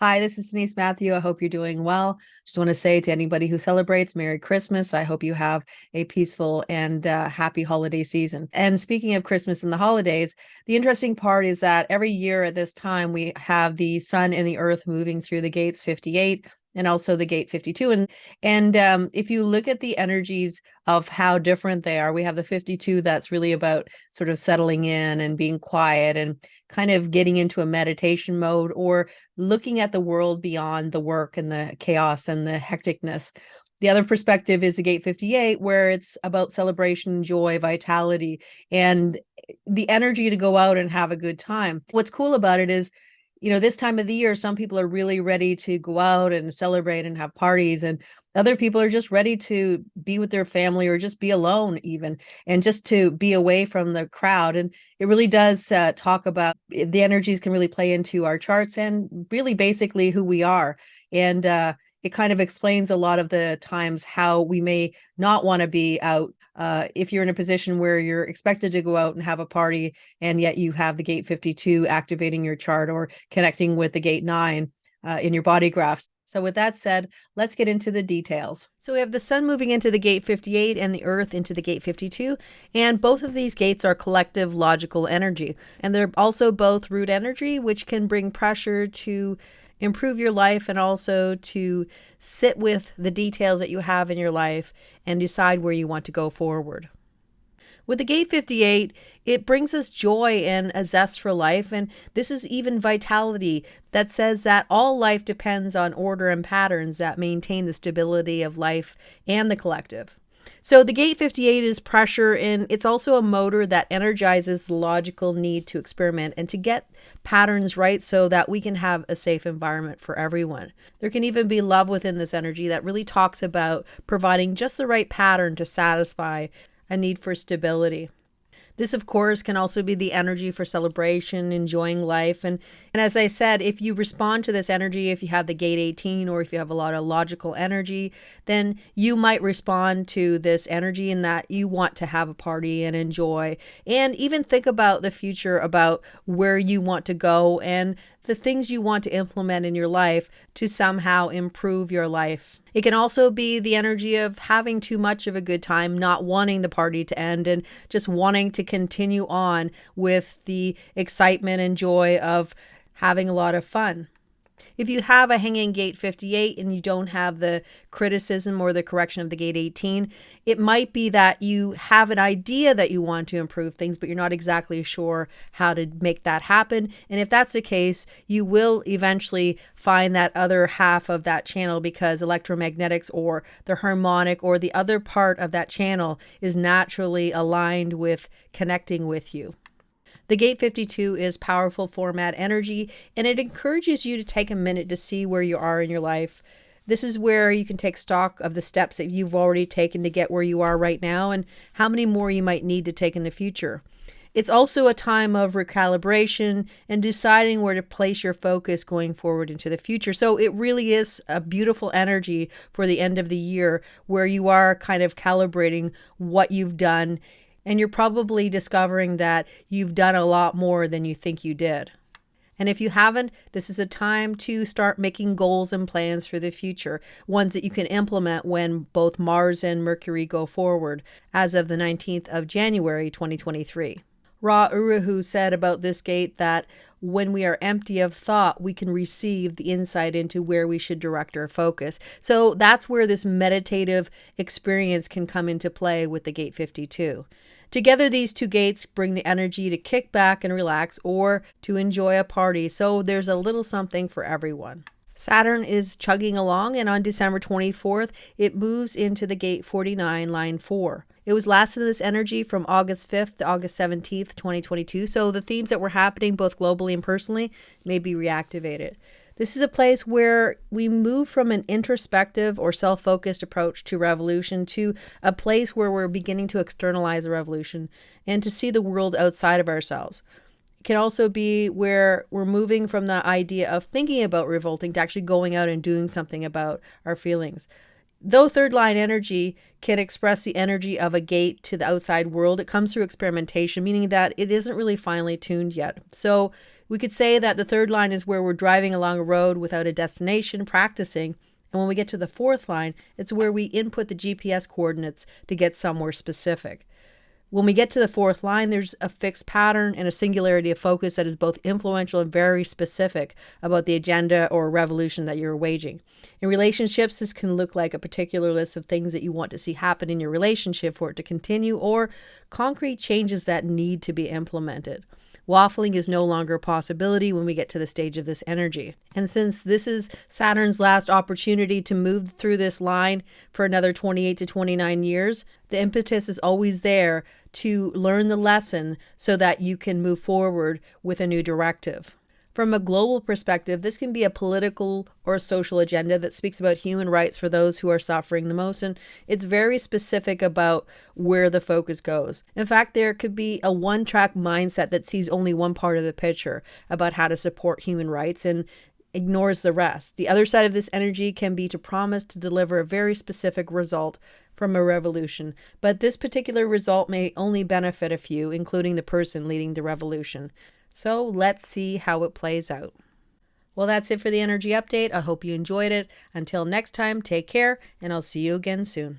Hi, this is Denise Matthew. I hope you're doing well. Just want to say to anybody who celebrates, Merry Christmas. I hope you have a peaceful and happy holiday season. And speaking of Christmas and the holidays, the interesting part is that every year at this time, we have the sun and the earth moving through the gates 58 and also the gate 52. And if you look at the energies of how different they are, we have the 52 that's really about sort of settling in and being quiet and kind of getting into a meditation mode, or looking at the world beyond the work and the chaos and the hecticness. The other perspective is the gate 58, where it's about celebration, joy, vitality, and the energy to go out and have a good time. What's cool about it is, this time of the year, some people are really ready to go out and celebrate and have parties, and other people are just ready to be with their family or just be alone, even, and just to be away from the crowd. And it really does talk about the energies can really play into our charts and really basically who we are. And it kind of explains a lot of the times how we may not want to be out. If you're in a position where you're expected to go out and have a party, and yet you have the gate 52 activating your chart or connecting with the gate 9 in your body graphs. So with that said, let's get into the details. So we have the sun moving into the gate 58 and the earth into the gate 52. And both of these gates are collective logical energy. And they're also both root energy, which can bring pressure to improve your life and also to sit with the details that you have in your life and decide where you want to go forward. With the gate 58, it brings us joy and a zest for life. And this is even vitality that says that all life depends on order and patterns that maintain the stability of life and the collective. So the gate 58 is pressure, and it's also a motor that energizes the logical need to experiment and to get patterns right so that we can have a safe environment for everyone. There can even be love within this energy that really talks about providing just the right pattern to satisfy a need for stability. This, of course, can also be the energy for celebration, enjoying life. And as I said, if you respond to this energy, if you have the gate 18 or if you have a lot of logical energy, then you might respond to this energy in that you want to have a party and enjoy, and even think about the future, about where you want to go and the things you want to implement in your life to somehow improve your life. It can also be the energy of having too much of a good time, not wanting the party to end, and just wanting to continue on with the excitement and joy of having a lot of fun. If you have a hanging gate 58 and you don't have the criticism or the correction of the gate 18, it might be that you have an idea that you want to improve things, but you're not exactly sure how to make that happen. And if that's the case, you will eventually find that other half of that channel, because electromagnetics or the harmonic or the other part of that channel is naturally aligned with connecting with you. The gate 52 is powerful format energy, and it encourages you to take a minute to see where you are in your life. This is where you can take stock of the steps that you've already taken to get where you are right now and how many more you might need to take in the future. It's also a time of recalibration and deciding where to place your focus going forward into the future. So it really is a beautiful energy for the end of the year, where you are kind of calibrating what you've done. And you're probably discovering that you've done a lot more than you think you did. And if you haven't, this is a time to start making goals and plans for the future, ones that you can implement when both Mars and Mercury go forward, as of the 19th of January, 2023. Ra Uru said about this gate that when we are empty of thought, we can receive the insight into where we should direct our focus. So that's where this meditative experience can come into play with the gate 52. Together, these two gates bring the energy to kick back and relax, or to enjoy a party. So there's a little something for everyone. Saturn is chugging along, and on December 24th, it moves into the gate 49, line 4. It was last in this energy from August 5th to August 17th, 2022. So the themes that were happening both globally and personally may be reactivated. This is a place where we move from an introspective or self-focused approach to revolution to a place where we're beginning to externalize the revolution and to see the world outside of ourselves. It can also be where we're moving from the idea of thinking about revolting to actually going out and doing something about our feelings. Though third line energy can express the energy of a gate to the outside world, it comes through experimentation, meaning that it isn't really finely tuned yet. So we could say that the third line is where we're driving along a road without a destination, practicing. And when we get to the fourth line, it's where we input the GPS coordinates to get somewhere specific. When we get to the fourth line, there's a fixed pattern and a singularity of focus that is both influential and very specific about the agenda or revolution that you're waging. In relationships, this can look like a particular list of things that you want to see happen in your relationship for it to continue, or concrete changes that need to be implemented. Waffling is no longer a possibility when we get to the stage of this energy. And since this is Saturn's last opportunity to move through this line for another 28 to 29 years, the impetus is always there to learn the lesson so that you can move forward with a new directive. From a global perspective, this can be a political or a social agenda that speaks about human rights for those who are suffering the most, and it's very specific about where the focus goes. In fact, there could be a one-track mindset that sees only one part of the picture about how to support human rights and ignores the rest. The other side of this energy can be to promise to deliver a very specific result from a revolution, but this particular result may only benefit a few, including the person leading the revolution. So let's see how it plays out. Well, that's it for the energy update. I hope you enjoyed it. Until next time, take care, and I'll see you again soon.